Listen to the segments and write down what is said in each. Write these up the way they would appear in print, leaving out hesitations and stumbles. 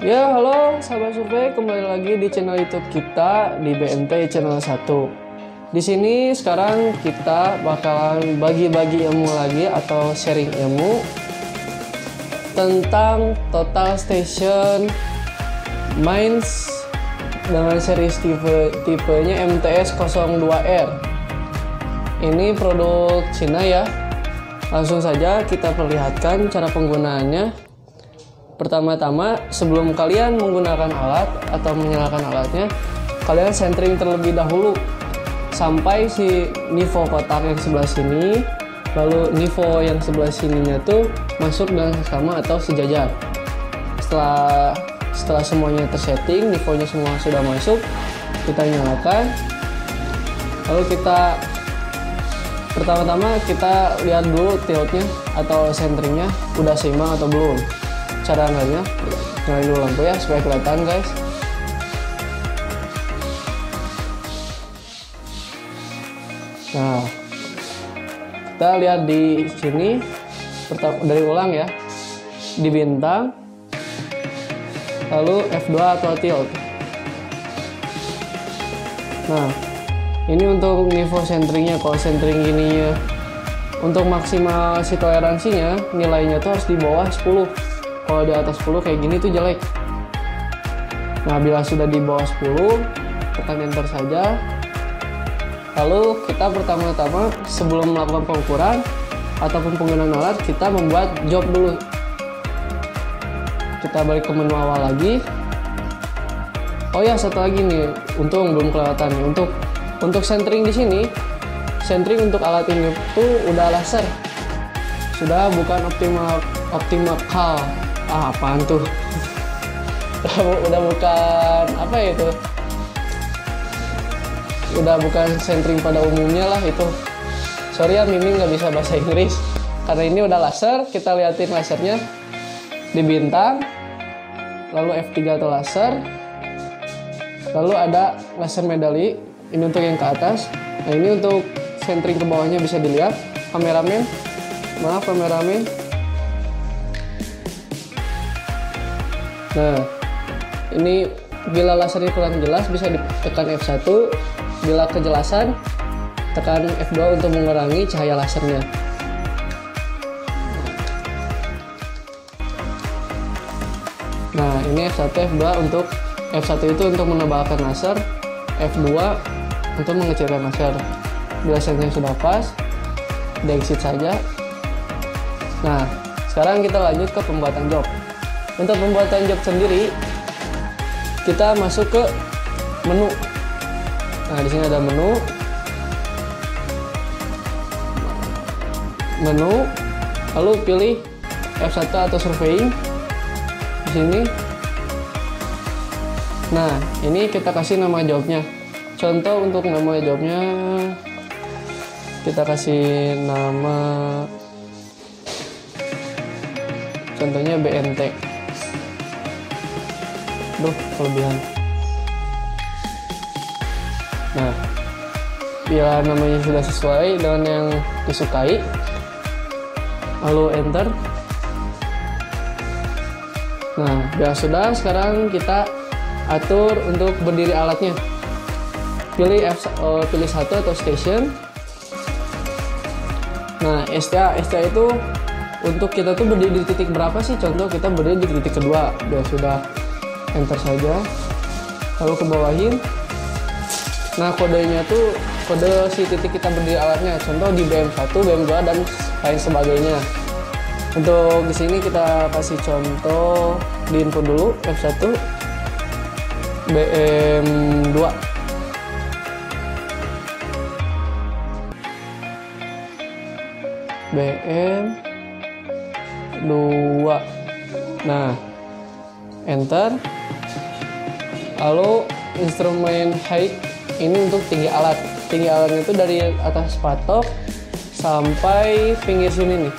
Ya, halo sahabat survei, kembali lagi di channel YouTube kita di BMT Channel 1. Di sini sekarang kita bakalan bagi-bagi ilmu lagi atau sharing ilmu tentang Total Station Mainz dengan series tipenya MTS02R. Ini produk Cina ya. Langsung saja kita perlihatkan cara penggunaannya. Pertama-tama, sebelum kalian menggunakan alat atau menyalakan alatnya, kalian centering terlebih dahulu sampai si nivo kotak yang sebelah sini, lalu nivo yang sebelah sininya tuh masuk dengan sama atau sejajar. Setelah semuanya tersetting, nivonya semua sudah masuk, kita nyalakan. Lalu pertama-tama kita lihat dulu tiltnya atau centeringnya udah seimbang atau belum. Cara nyalainnya, nyalain dulu lampu ya supaya kelihatan guys. Nah, kita lihat di sini dari ulang ya, di bintang, lalu F2 atau tilt. Nah, ini untuk nivo centeringnya. Kalau centering ininya untuk maksimal si toleransinya, nilainya tuh harus di bawah 10. Kalau di atas 10 kayak gini tuh jelek. Nah, bila sudah di bawah 10, tekan enter saja. Lalu kita pertama-tama sebelum melakukan pengukuran ataupun penggunaan alat, kita membuat job dulu. Kita balik ke menu awal lagi. Oh ya, satu lagi nih, untung belum kelihatan nih. Untuk centering di sini, centering untuk alat ini tuh udah laser. Sudah bukan optimal. Apaan tuh? udah bukan apa ya itu? Udah bukan centering pada umumnya lah itu. Sorry ya, Mimi nggak bisa bahasa Inggris. Karena ini udah laser, kita liatin lasernya di bintang, lalu F3 atau laser, lalu ada laser medali. Ini untuk yang ke atas. Nah, ini untuk centering ke bawahnya bisa dilihat. Kameramen. Nah, ini bila lasernya kurang jelas bisa ditekan F1, bila kejelasan tekan F2 untuk mengurangi cahaya lasernya. Nah, ini F1, F2 untuk F1 itu untuk menebalkan laser, F2 untuk mengecilkan laser. Bila sensornya sudah pas, di exit saja. Nah, sekarang kita lanjut ke pembuatan job. Untuk pembuatan job sendiri, kita masuk ke menu. Nah, di sini ada menu, lalu pilih F1 atau surveying di sini. Nah, ini kita kasih nama jobnya. Contoh untuk nama jobnya, kita kasih nama, contohnya BNT. Kelebihan. Nah, bila namanya sudah sesuai dengan yang disukai, lalu enter. Nah, bila sudah, sekarang kita atur untuk berdiri alatnya. Pilih satu atau station. Nah, STA itu untuk kita tuh berdiri di titik berapa sih? Contoh kita berdiri di titik kedua. Bila sudah, enter saja, lalu ke bawahin. Nah, kodenya tuh kode si titik kita berdiri alatnya. Contoh di BM1, BM2 dan lain sebagainya. Untuk di sini kita kasih contoh di input dulu F1 BM2. BM2. Nah, enter. Lalu instrumen height ini untuk tinggi alat. Tinggi alatnya itu dari atas patok sampai pinggir sini nih.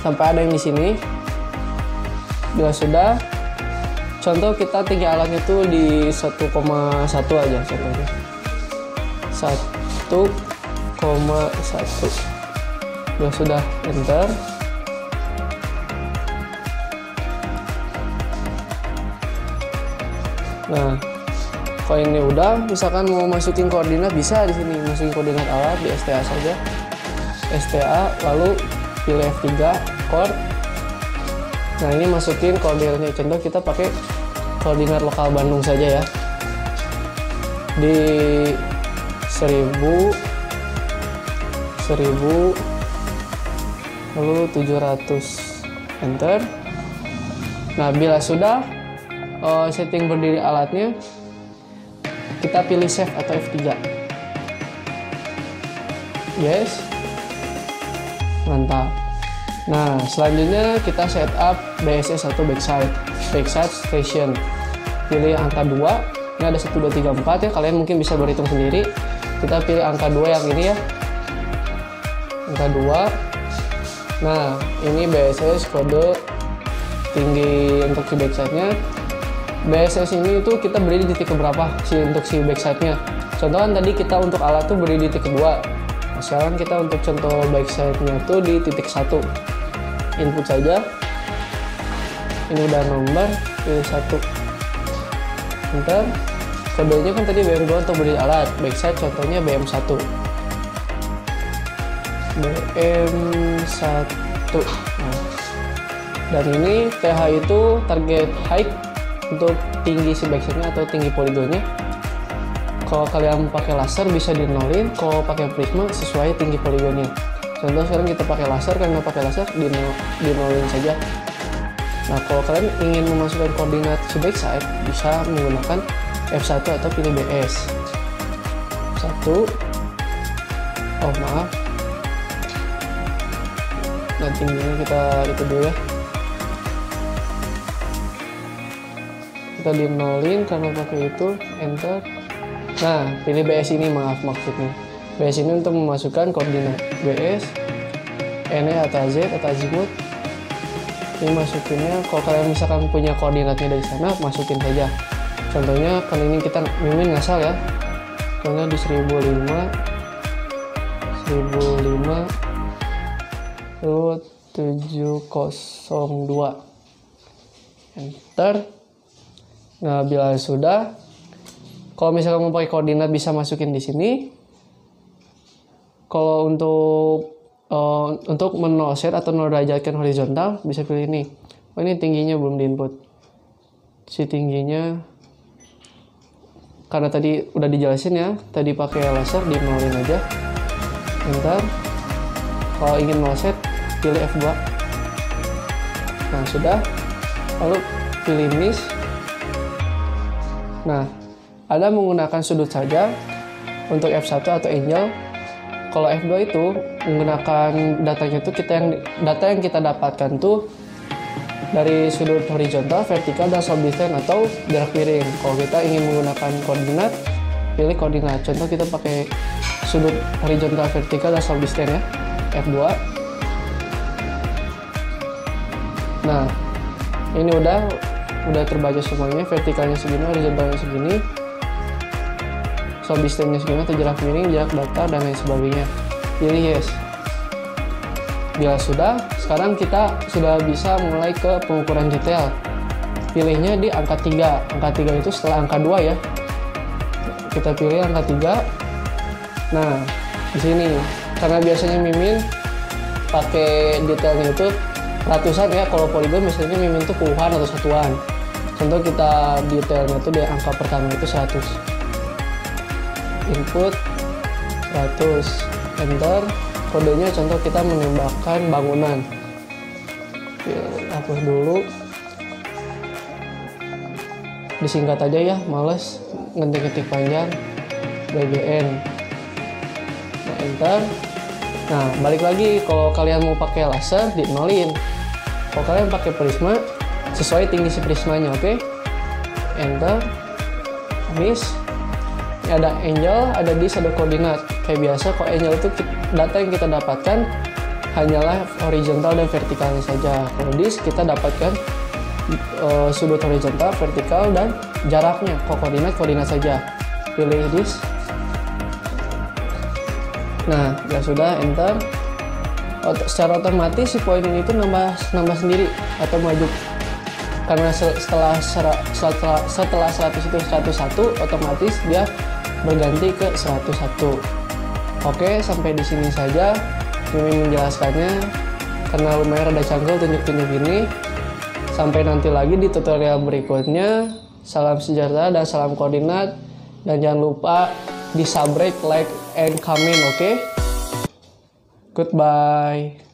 Sampai ada yang di sini. Bila sudah, contoh kita tinggi alatnya itu di 1,1 aja contohnya. 1,1. Bila sudah enter. Nah, kalau ini udah, misalkan mau masukin koordinat bisa di sini masukin koordinat alat di STA saja. STA lalu pilih F3 chord. Nah, ini masukin koordinatnya. Contoh kita pakai koordinat lokal Bandung saja ya. Di 1000 lalu 700, enter. Nah, bila sudah setting berdiri alatnya, kita pilih save atau F3. Yes, mantap. Nah, selanjutnya kita setup BSS atau backside station. Pilih angka 2. Ini ada 1 2 3 4 ya, kalian mungkin bisa berhitung sendiri. Kita pilih angka 2 yang ini ya, angka 2. Nah, ini BSS kode tinggi untuk si backside-nya. BSS ini itu kita beri di titik berapa sih untuk si backside-nya. Contoh kan tadi kita untuk alat tuh beri di titik 2. Nah, sekarang kita untuk contoh backside-nya tuh di titik 1. Input saja. Ini udah nomor, pilih 1. Enter. Kodenya kan tadi BM2 untuk beri alat. Backside contohnya BM1. BM1. Nah, dan ini TH itu target height untuk tinggi si backside-nya atau tinggi poligonnya. Kalau kalian pakai laser bisa dinolin, kalau pakai prisma sesuai tinggi poligonnya. Contoh sekarang kita pakai laser, karena pakai laser dinolin saja. Nah, kalau kalian ingin memasukkan koordinat si backside bisa menggunakan F1 atau pilih BS 1. Oh maaf, nah tingginya kita itu dulu ya, kita dinolin karena pakai itu, enter. Nah, pilih BS ini, maksudnya BS ini untuk memasukkan koordinat BS NE atau Z atau azimut. Ini masukinnya, kalau kalian misalkan punya koordinatnya dari sana, masukin saja. Contohnya kan ini kita mimin ngasal ya, contohnya di 1005 lalu 702, enter. Nah, bila sudah, kalau misalkan mau pakai koordinat bisa masukin di sini. Kalau untuk men-offset atau derajatkan horizontal bisa pilih ini. Oh, ini tingginya belum diinput. Si tingginya karena tadi udah dijelasin ya, tadi pakai laser dinolin aja. Enter. Kalau ingin offset pilih F2. Nah, sudah. Lalu pilih miss. Nah, ada menggunakan sudut saja untuk F1 atau angel. Kalau F2 itu menggunakan datanya itu data yang kita dapatkan tuh dari sudut horizontal, vertikal, dan subdistance atau jarak miring. Kalau kita ingin menggunakan koordinat, pilih koordinat. Contoh kita pakai sudut horizontal, vertikal, dan subdistance ya, F2. Nah, ini udah terbaca semuanya. Vertikalnya segini, horizontalnya segini, subdistance-nya segini atau jarak miring, jarak datar, dan lain sebagainya. Pilih yes. Bila sudah, sekarang kita sudah bisa mulai ke pengukuran detail. Pilihnya di angka 3. Angka 3 itu setelah angka 2 ya. Kita pilih angka 3. Nah, di sini karena biasanya mimin pakai detailnya itu ratusan ya. Kalau poligon biasanya mimin itu puluhan atau satuan. Contoh kita detailnya itu di angka pertama itu 100. Input 100, enter. Kodenya contoh kita menembakkan bangunan. Hapus dulu, disingkat aja ya, males ngetik-ngetik panjang. BGN. Nah, enter. Nah, balik lagi, kalau kalian mau pakai laser dinolin. Kalau kalian pakai prisma sesuai tinggi si prismanya, oke? Enter. Miss. Ini ada angel, ada disk, ada koordinat. Kayak biasa, kalau angel itu data yang kita dapatkan hanyalah horizontal dan vertikalnya saja. Kalau disk kita dapatkan sudut horizontal, vertikal, dan jaraknya. Kalau koordinat saja. Pilih disk. Nah, ya sudah, enter. Secara otomatis si poin ini itu nambah sendiri atau maju. karena setelah 100 itu 101, otomatis dia berganti ke 101. Oke, sampai di sini saja Mimin menjelaskannya, karena lumayan rada cangkel tunjuk-tunjuk ini. Sampai nanti lagi di tutorial berikutnya. Salam sejahtera dan salam koordinat, dan jangan lupa di subscribe, like, and comment. Oke? Goodbye.